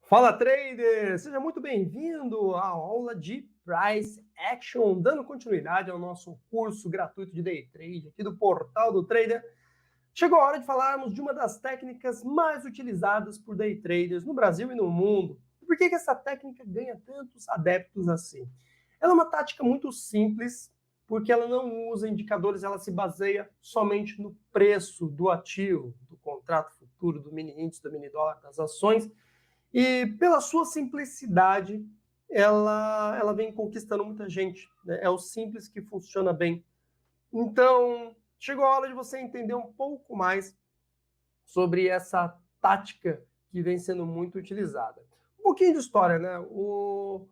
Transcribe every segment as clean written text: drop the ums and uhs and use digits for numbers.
Fala, trader! Seja muito bem-vindo à aula de Price Action, dando continuidade ao nosso curso gratuito de Day Trade aqui do Portal do Trader. Chegou a hora de falarmos de uma das técnicas mais utilizadas por Day Traders no Brasil e no mundo. E por que essa técnica ganha tantos adeptos assim? Ela é uma tática muito simples, porque ela não usa indicadores, ela se baseia somente no preço do ativo, do contrato futuro, do mini índice, do mini dólar, das ações. E pela sua simplicidade, ela vem conquistando muita gente, né? É o simples que funciona bem. Então, chegou a hora de você entender um pouco mais sobre essa tática que vem sendo muito utilizada. Um pouquinho de história, né? O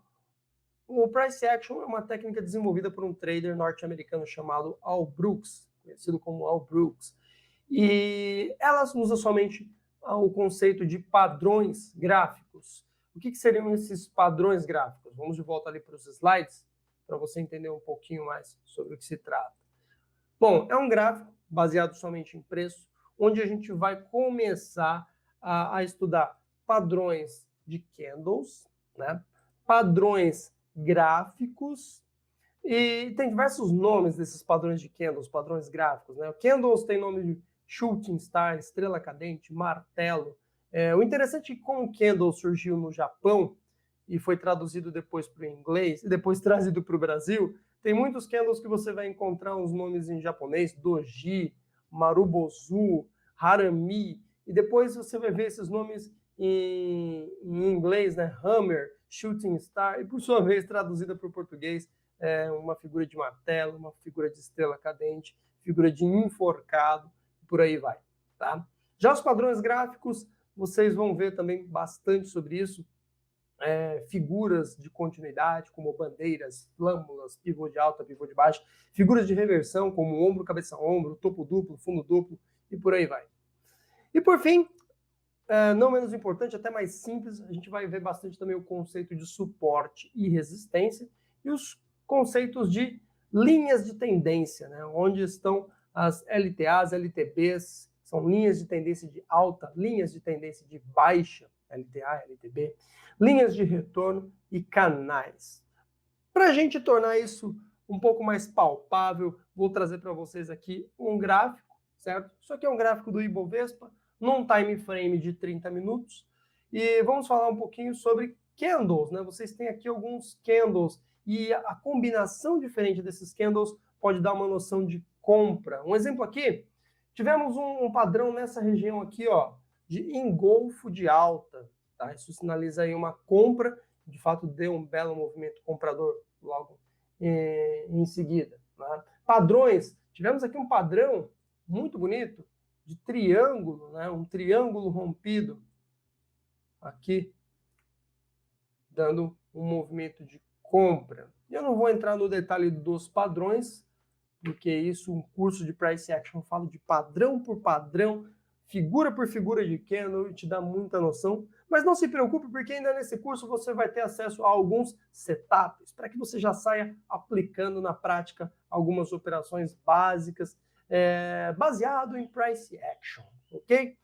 Price Action é uma técnica desenvolvida por um trader norte-americano chamado Al Brooks, conhecido como Al Brooks. E ela usa somente o conceito de padrões gráficos. O que seriam esses padrões gráficos? Vamos de volta ali para os slides, para você entender um pouquinho mais sobre o que se trata. Bom, é um gráfico baseado somente em preço, onde a gente vai começar a estudar padrões de candles, né? Padrões gráficos, e tem diversos nomes desses padrões de candles, padrões gráficos, né? Candles tem nome de shooting star, estrela cadente, martelo. O interessante é que como o candle surgiu no Japão e foi traduzido depois para o inglês e depois trazido para o Brasil, tem muitos candles que você vai encontrar uns nomes em japonês, doji, marubozu, harami, e depois você vai ver esses nomes em inglês, né? Hammer, shooting star, e por sua vez traduzida para o português, uma figura de martelo, uma figura de estrela cadente, figura de enforcado, por aí vai, tá? Já os padrões gráficos, vocês vão ver também bastante sobre isso, figuras de continuidade, como bandeiras, flâmulas, pivô de alta, pivô de baixa, figuras de reversão, como ombro, cabeça, ombro, topo duplo, fundo duplo, e por aí vai. E por fim, não menos importante, até mais simples, a gente vai ver bastante também o conceito de suporte e resistência, e os conceitos de linhas de tendência, né? Onde estão as LTAs, LTBs, são linhas de tendência de alta, linhas de tendência de baixa, LTA, LTB, linhas de retorno e canais. Para a gente tornar isso um pouco mais palpável, vou trazer para vocês aqui um gráfico, certo? Isso aqui é um gráfico do Ibovespa, num time frame de 30 minutos, e vamos falar um pouquinho sobre candles, né? Vocês têm aqui alguns candles, e a combinação diferente desses candles pode dar uma noção de compra. Um exemplo aqui, tivemos um padrão nessa região aqui, ó, de engolfo de alta, tá? Isso sinaliza aí uma compra, de fato deu um belo movimento comprador logo em seguida, né? Padrões, tivemos aqui um padrão muito bonito de triângulo, né? Um triângulo rompido aqui, dando um movimento de compra. Eu não vou entrar no detalhe dos padrões, porque isso, um curso de Price Action, eu falo de padrão por padrão, figura por figura de candle, e te dá muita noção. Mas não se preocupe, porque ainda nesse curso você vai ter acesso a alguns setups, para que você já saia aplicando na prática algumas operações básicas, baseado em Price Action, ok?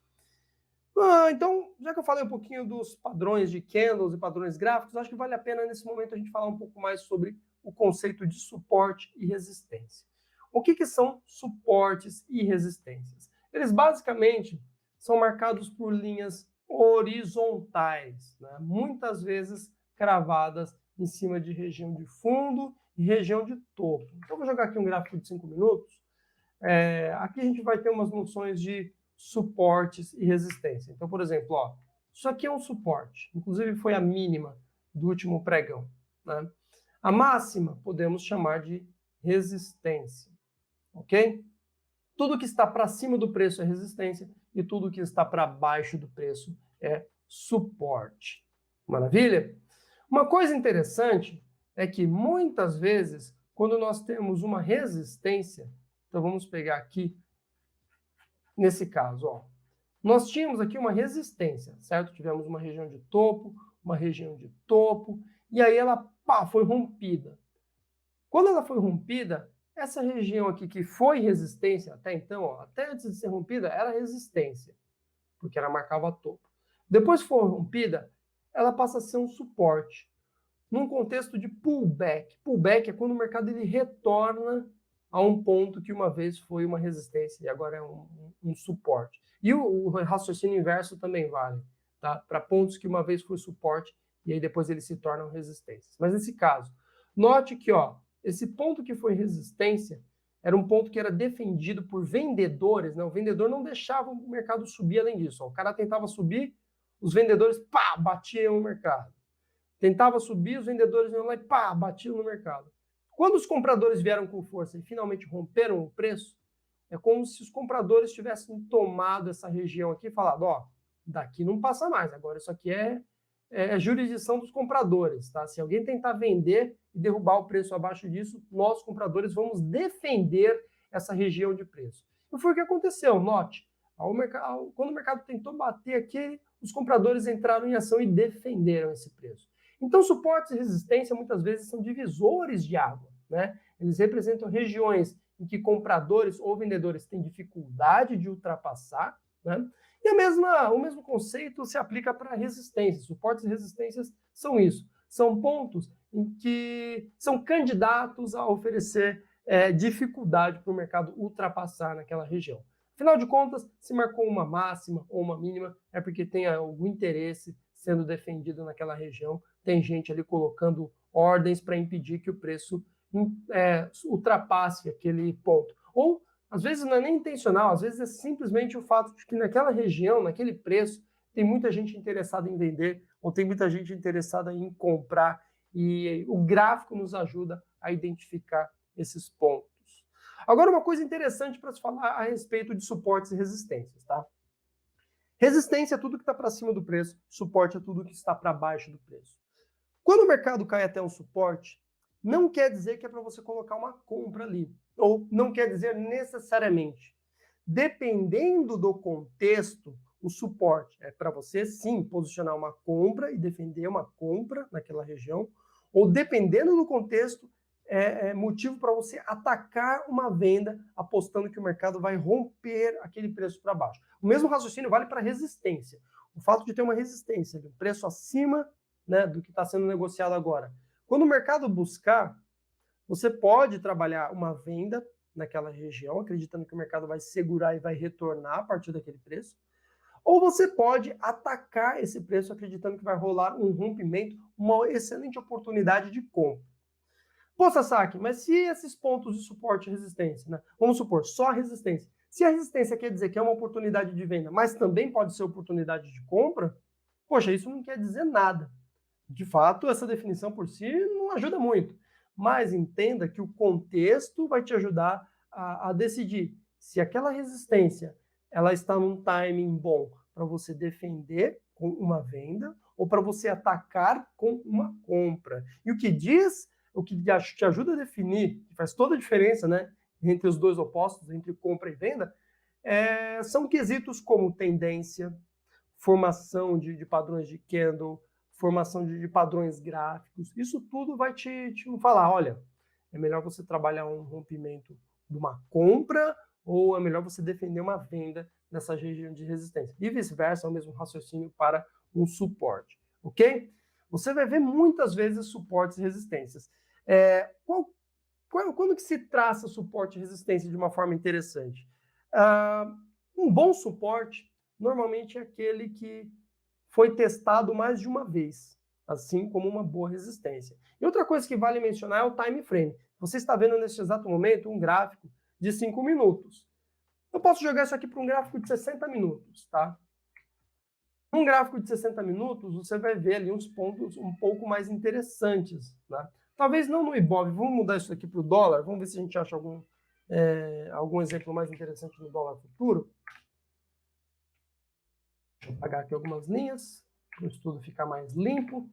Então, já que eu falei um pouquinho dos padrões de candles e padrões gráficos, acho que vale a pena nesse momento a gente falar um pouco mais sobre o conceito de suporte e resistência. O que são suportes e resistências? Eles basicamente são marcados por linhas horizontais, né? Muitas vezes cravadas em cima de região de fundo e região de topo. Então, vou jogar aqui um gráfico de 5 minutos. Aqui a gente vai ter umas noções de suportes e resistência. Então, por exemplo, ó, isso aqui é um suporte, inclusive foi a mínima do último pregão, né? A máxima podemos chamar de resistência, ok? Tudo que está para cima do preço é resistência e tudo que está para baixo do preço é suporte. Maravilha? Uma coisa interessante é que muitas vezes, quando nós temos uma resistência, então vamos pegar aqui, nesse caso, ó, nós tínhamos aqui uma resistência, certo? Tivemos uma região de topo, e aí ela foi rompida. Quando ela foi rompida, essa região aqui que foi resistência até então, ó, até antes de ser rompida, era resistência, porque ela marcava topo. Depois foi rompida, ela passa a ser um suporte. Num contexto de pullback. Pullback é quando o mercado ele retorna a um ponto que uma vez foi uma resistência e agora é um suporte. E o raciocínio inverso também vale, tá? Para pontos que uma vez foi suporte e aí depois eles se tornam resistências. Mas nesse caso, note que esse ponto que foi resistência era um ponto que era defendido por vendedores, né? O vendedor não deixava o mercado subir além disso. O cara tentava subir, os vendedores batiam no mercado. Tentava subir, os vendedores iam lá e batiam no mercado. Quando os compradores vieram com força e finalmente romperam o preço, é como se os compradores tivessem tomado essa região aqui e falado, daqui não passa mais, agora isso aqui é jurisdição dos compradores, tá? Se alguém tentar vender e derrubar o preço abaixo disso, nós, compradores, vamos defender essa região de preço. E foi o que aconteceu, note, quando o mercado tentou bater aqui, os compradores entraram em ação e defenderam esse preço. Então, suportes e resistência muitas vezes são divisores de água, né? Eles representam regiões em que compradores ou vendedores têm dificuldade de ultrapassar, né? E o mesmo conceito se aplica para resistências. Suportes e resistências são isso. São pontos em que são candidatos a oferecer dificuldade para o mercado ultrapassar naquela região. Afinal de contas, se marcou uma máxima ou uma mínima, é porque tem algum interesse sendo defendido naquela região. Tem gente ali colocando ordens para impedir que o preço ultrapasse aquele ponto. Ou, às vezes, não é nem intencional, às vezes é simplesmente o fato de que naquela região, naquele preço, tem muita gente interessada em vender ou tem muita gente interessada em comprar e o gráfico nos ajuda a identificar esses pontos. Agora, uma coisa interessante para se falar a respeito de suportes e resistências, tá? Resistência é tudo que está para cima do preço, suporte é tudo que está para baixo do preço. Quando o mercado cai até um suporte, não quer dizer que é para você colocar uma compra ali, ou não quer dizer necessariamente. Dependendo do contexto, o suporte é para você, sim, posicionar uma compra e defender uma compra naquela região, ou dependendo do contexto, é motivo para você atacar uma venda apostando que o mercado vai romper aquele preço para baixo. O mesmo raciocínio vale para resistência. O fato de ter uma resistência, um preço acima, né, do que está sendo negociado agora. Quando o mercado buscar, você pode trabalhar uma venda naquela região, acreditando que o mercado vai segurar e vai retornar a partir daquele preço, ou você pode atacar esse preço acreditando que vai rolar um rompimento, uma excelente oportunidade de compra. Pô, Sasaki, mas se esses pontos de suporte e resistência, né? Vamos supor, só a resistência. Se a resistência quer dizer que é uma oportunidade de venda, mas também pode ser oportunidade de compra, poxa, isso não quer dizer nada. De fato, essa definição por si não ajuda muito. Mas entenda que o contexto vai te ajudar a decidir se aquela resistência ela está num timing bom para você defender com uma venda ou para você atacar com uma compra. E o que te ajuda a definir, que faz toda a diferença, né, entre os dois opostos, entre compra e venda, são quesitos como tendência, formação de padrões de candle, formação de padrões gráficos. Isso tudo vai te falar, olha, é melhor você trabalhar um rompimento de uma compra ou é melhor você defender uma venda nessa região de resistência. E vice-versa, é o mesmo raciocínio para um suporte, ok? Você vai ver muitas vezes suportes e resistências. Quando que se traça suporte e resistência de uma forma interessante? Um bom suporte, normalmente, é aquele que foi testado mais de uma vez, assim como uma boa resistência. E outra coisa que vale mencionar é o time frame. Você está vendo neste exato momento um gráfico de 5 minutos. Eu posso jogar isso aqui para um gráfico de 60 minutos, tá? Num gráfico de 60 minutos, você vai ver ali uns pontos um pouco mais interessantes, né? Talvez não no Ibov. Vamos mudar isso aqui para o dólar. Vamos ver se a gente acha algum exemplo mais interessante no dólar futuro. Deixa eu apagar aqui algumas linhas, para o estudo ficar mais limpo.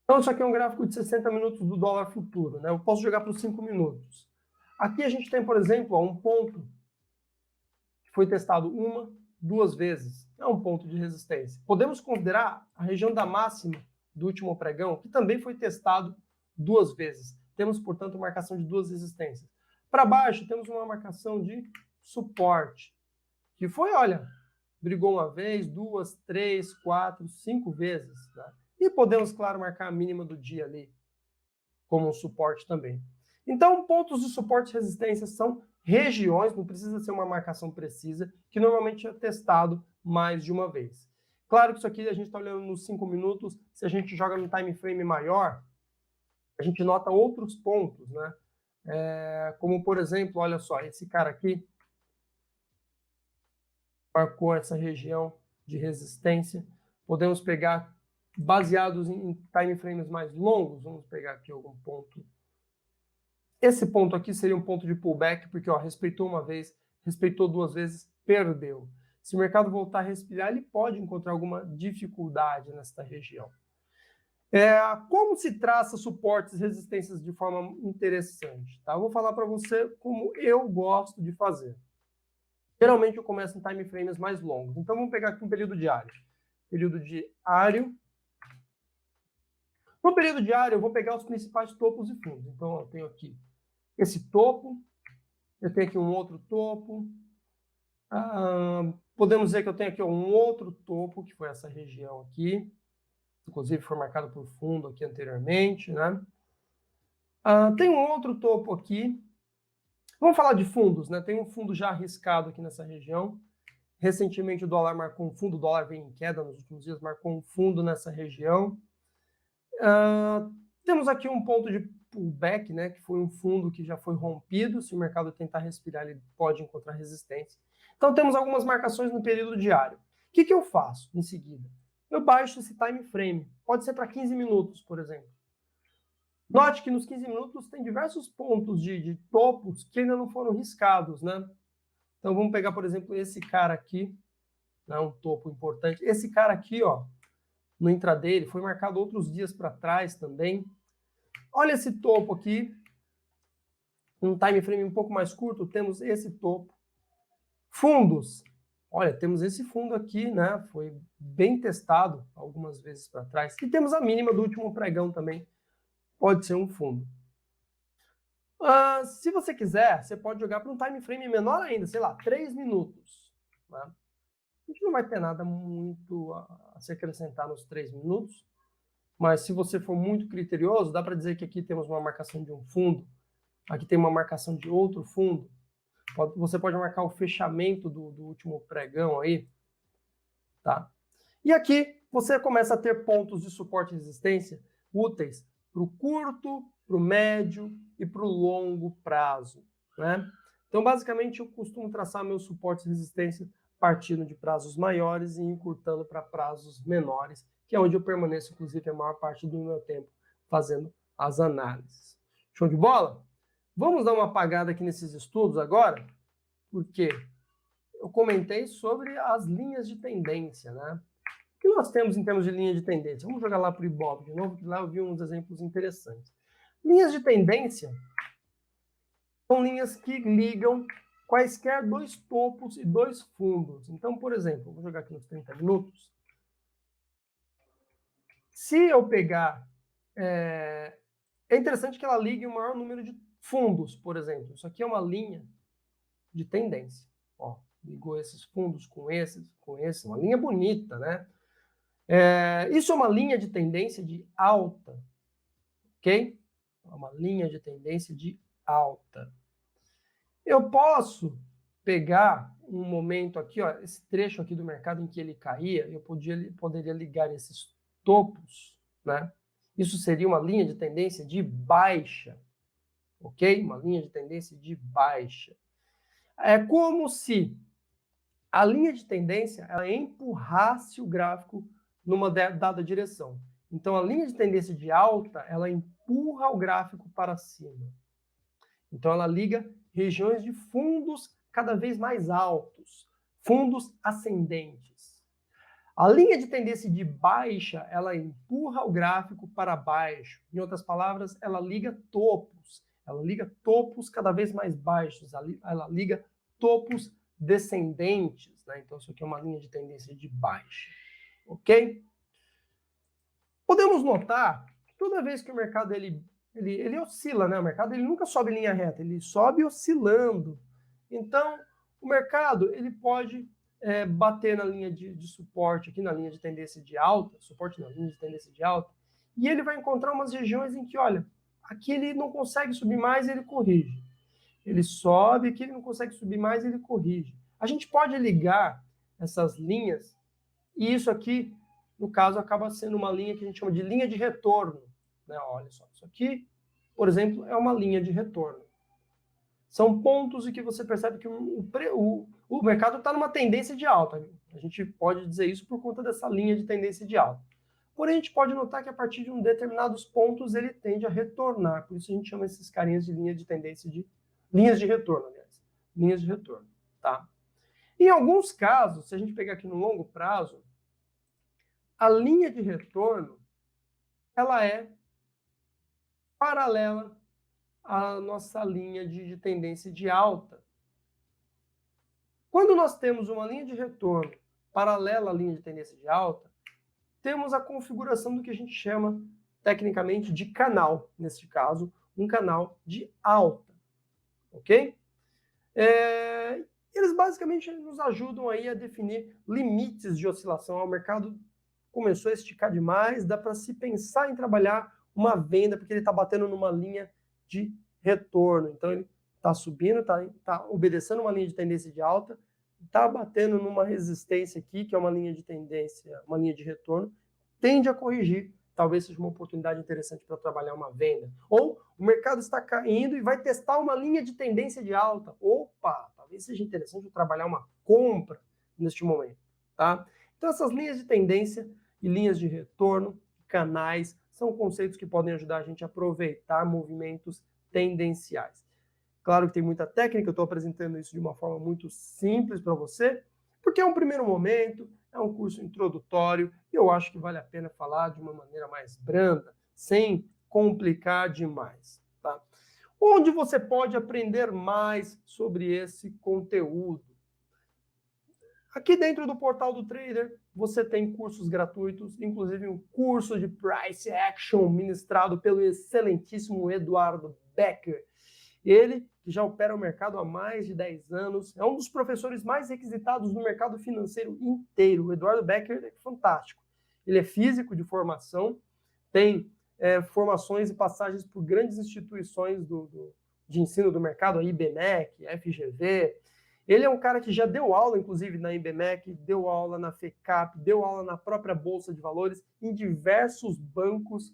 Então, isso aqui é um gráfico de 60 minutos do dólar futuro, né? Eu posso jogar para os 5 minutos. Aqui a gente tem, por exemplo, um ponto que foi testado uma, duas vezes. É um ponto de resistência. Podemos considerar a região da máxima do último pregão, que também foi testado duas vezes. Temos, portanto, marcação de duas resistências. Para baixo, temos uma marcação de suporte, que foi, olha, brigou uma vez, 2, 3, 4, 5 vezes. Né? E podemos, claro, marcar a mínima do dia ali, como um suporte também. Então, pontos de suporte e resistência são regiões, não precisa ser uma marcação precisa, que normalmente é testado mais de uma vez. Claro que isso aqui a gente está olhando nos 5 minutos, se a gente joga no time frame maior, a gente nota outros pontos, né? Como, por exemplo, olha só, esse cara aqui marcou essa região de resistência. Podemos pegar, baseados em time frames mais longos, vamos pegar aqui algum ponto. Esse ponto aqui seria um ponto de pullback, porque ó, respeitou uma vez, respeitou 2 vezes, perdeu. Se o mercado voltar a respirar, ele pode encontrar alguma dificuldade nesta região. Como se traça suportes e resistências de forma interessante? Tá? Eu vou falar para você como eu gosto de fazer. Geralmente eu começo em time frames mais longos. Então vamos pegar aqui um período diário. Período diário. No período diário eu vou pegar os principais topos e fundos. Então eu tenho aqui esse topo, eu tenho aqui um outro topo. Podemos dizer que eu tenho aqui um outro topo, que foi essa região aqui. Inclusive foi marcado por fundo aqui anteriormente, né? Tem um outro topo aqui. Vamos falar de fundos, né? Tem um fundo já arriscado aqui nessa região. Recentemente o dólar marcou um fundo, o dólar vem em queda nos últimos dias, marcou um fundo nessa região. Temos aqui um ponto de pullback, né? Que foi um fundo que já foi rompido. Se o mercado tentar respirar, ele pode encontrar resistência. Então temos algumas marcações no período diário. O que eu faço em seguida? Eu baixo esse time frame. Pode ser para 15 minutos, por exemplo. Note que nos 15 minutos tem diversos pontos de topos que ainda não foram riscados, né? Então vamos pegar, por exemplo, esse cara aqui, né, um topo importante. Esse cara aqui, ó, no intraday, ele foi marcado outros dias para trás também. Olha esse topo aqui. Um time frame um pouco mais curto, temos esse topo. Fundos. Olha, temos esse fundo aqui, né? Foi bem testado algumas vezes para trás. E temos a mínima do último pregão também. Pode ser um fundo. Se você quiser, você pode jogar para um time frame menor ainda, sei lá, 3 minutos. Né? A gente não vai ter nada muito a se acrescentar nos 3 minutos. Mas se você for muito criterioso, dá para dizer que aqui temos uma marcação de um fundo. Aqui tem uma marcação de outro fundo. Você pode marcar o fechamento do último pregão aí, tá? E aqui você começa a ter pontos de suporte e resistência úteis para o curto, para o médio e para o longo prazo, né? Então, basicamente, eu costumo traçar meus suportes e resistência partindo de prazos maiores e encurtando para prazos menores, que é onde eu permaneço, inclusive, a maior parte do meu tempo fazendo as análises. Show de bola? Vamos dar uma apagada aqui nesses estudos agora, porque eu comentei sobre as linhas de tendência, né? O que nós temos em termos de linha de tendência? Vamos jogar lá para o Ibov de novo, que lá eu vi uns exemplos interessantes. Linhas de tendência são linhas que ligam quaisquer 2 topos e 2 fundos. Então, por exemplo, vou jogar aqui nos 30 minutos. Se eu pegar... É interessante que ela ligue o maior número de fundos, por exemplo. Isso aqui é uma linha de tendência. Ó, ligou esses fundos com esses, uma linha bonita, né? Isso é uma linha de tendência de alta, ok? É uma linha de tendência de alta. Eu posso pegar um momento aqui, ó, esse trecho aqui do mercado em que ele caía, eu poderia ligar esses topos, né? Isso seria uma linha de tendência de baixa, ok? Uma linha de tendência de baixa. É como se a linha de tendência ela empurrasse o gráfico numa dada direção. Então, a linha de tendência de alta, ela empurra o gráfico para cima. Então, ela liga regiões de fundos cada vez mais altos, fundos ascendentes. A linha de tendência de baixa, ela empurra o gráfico para baixo. Em outras palavras, ela liga topos cada vez mais baixos, ela liga topos descendentes, né? Então, isso aqui é uma linha de tendência de baixa, ok? Podemos notar que toda vez que o mercado ele oscila, né? O mercado ele nunca sobe em linha reta, ele sobe oscilando. Então, o mercado ele pode bater na linha de suporte, aqui na linha de tendência de alta, suporte na linha de tendência de alta, e ele vai encontrar umas regiões em que, olha, aqui ele não consegue subir mais, ele corrige. Ele sobe, aqui ele não consegue subir mais, ele corrige. A gente pode ligar essas linhas, e isso aqui, no caso, acaba sendo uma linha que a gente chama de linha de retorno. Né? Olha só, isso aqui, por exemplo, é uma linha de retorno. São pontos em que você percebe que o mercado está numa tendência de alta. A gente pode dizer isso por conta dessa linha de tendência de alta. Porém, a gente pode notar que a partir de determinados pontos ele tende a retornar. Por isso a gente chama esses carinhas de linha de tendência de linhas de retorno, aliás. Linhas de retorno, tá? Em alguns casos, se a gente pegar aqui no longo prazo, a linha de retorno ela é paralela à nossa linha de tendência de alta. Quando nós temos uma linha de retorno paralela à linha de tendência de alta, temos a configuração do que a gente chama, tecnicamente, de canal. Neste caso, um canal de alta. Ok? Eles basicamente nos ajudam aí a definir limites de oscilação. O mercado começou a esticar demais, dá para se pensar em trabalhar uma venda, porque ele está batendo numa linha de retorno. Então, ele está subindo, está obedecendo uma linha de tendência de alta, está batendo numa resistência aqui, que é uma linha de tendência, uma linha de retorno, tende a corrigir. Talvez seja uma oportunidade interessante para trabalhar uma venda. Ou o mercado está caindo e vai testar uma linha de tendência de alta. Opa, talvez seja interessante trabalhar uma compra neste momento. Tá? Então, essas linhas de tendência e linhas de retorno, canais, são conceitos que podem ajudar a gente a aproveitar movimentos tendenciais. Claro que tem muita técnica, eu estou apresentando isso de uma forma muito simples para você, porque é um primeiro momento, é um curso introdutório, e eu acho que vale a pena falar de uma maneira mais branda, sem complicar demais. Tá? Onde você pode aprender mais sobre esse conteúdo? Aqui dentro do portal do Trader, você tem cursos gratuitos, inclusive um curso de Price Action ministrado pelo excelentíssimo Eduardo Becker. Ele, que já opera o mercado há mais de 10 anos, é um dos professores mais requisitados no mercado financeiro inteiro. O Eduardo Becker é fantástico. Ele é físico de formação, tem formações e passagens por grandes instituições de ensino do mercado, a IBMEC, a FGV. Ele é um cara que já deu aula, inclusive, na IBMEC, deu aula na FECAP, deu aula na própria Bolsa de Valores, em diversos bancos.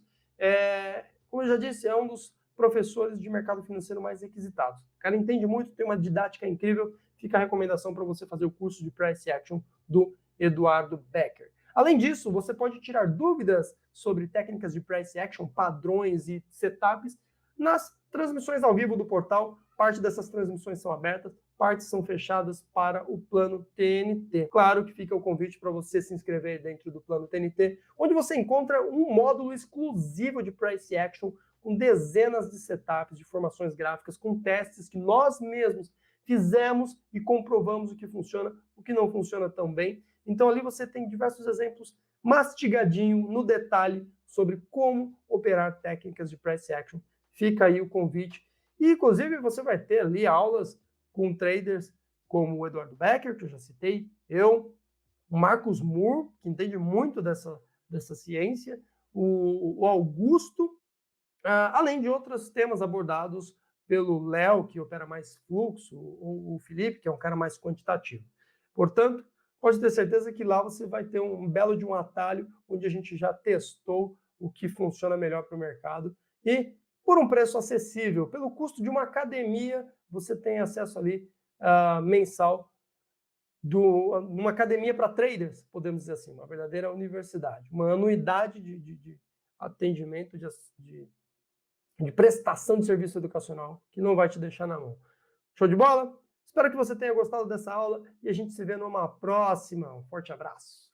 Como eu já disse, é um dos professores de mercado financeiro mais requisitados. O cara entende muito, tem uma didática incrível. Fica a recomendação para você fazer o curso de Price Action do Eduardo Becker. Além disso, você pode tirar dúvidas sobre técnicas de Price Action, padrões e setups nas transmissões ao vivo do portal. Parte dessas transmissões são abertas, partes são fechadas para o plano TNT. Claro que fica o convite para você se inscrever dentro do plano TNT, onde você encontra um módulo exclusivo de Price Action com dezenas de setups, de formações gráficas, com testes que nós mesmos fizemos e comprovamos o que funciona, o que não funciona tão bem. Então ali você tem diversos exemplos mastigadinho, no detalhe, sobre como operar técnicas de Price Action. Fica aí o convite. E, inclusive, você vai ter ali aulas com traders como o Eduardo Becker, que eu já citei, o Marcos Moore, que entende muito dessa ciência, o Augusto, além de outros temas abordados pelo Léo, que opera mais fluxo, ou o Felipe, que é um cara mais quantitativo. Portanto, pode ter certeza que lá você vai ter um belo de um atalho, onde a gente já testou o que funciona melhor para o mercado e por um preço acessível, pelo custo de uma academia, você tem acesso ali mensal numa academia para traders, podemos dizer assim, uma verdadeira universidade, uma anuidade de atendimento, de prestação de serviço educacional, que não vai te deixar na mão. Show de bola? Espero que você tenha gostado dessa aula e a gente se vê numa próxima. Um forte abraço.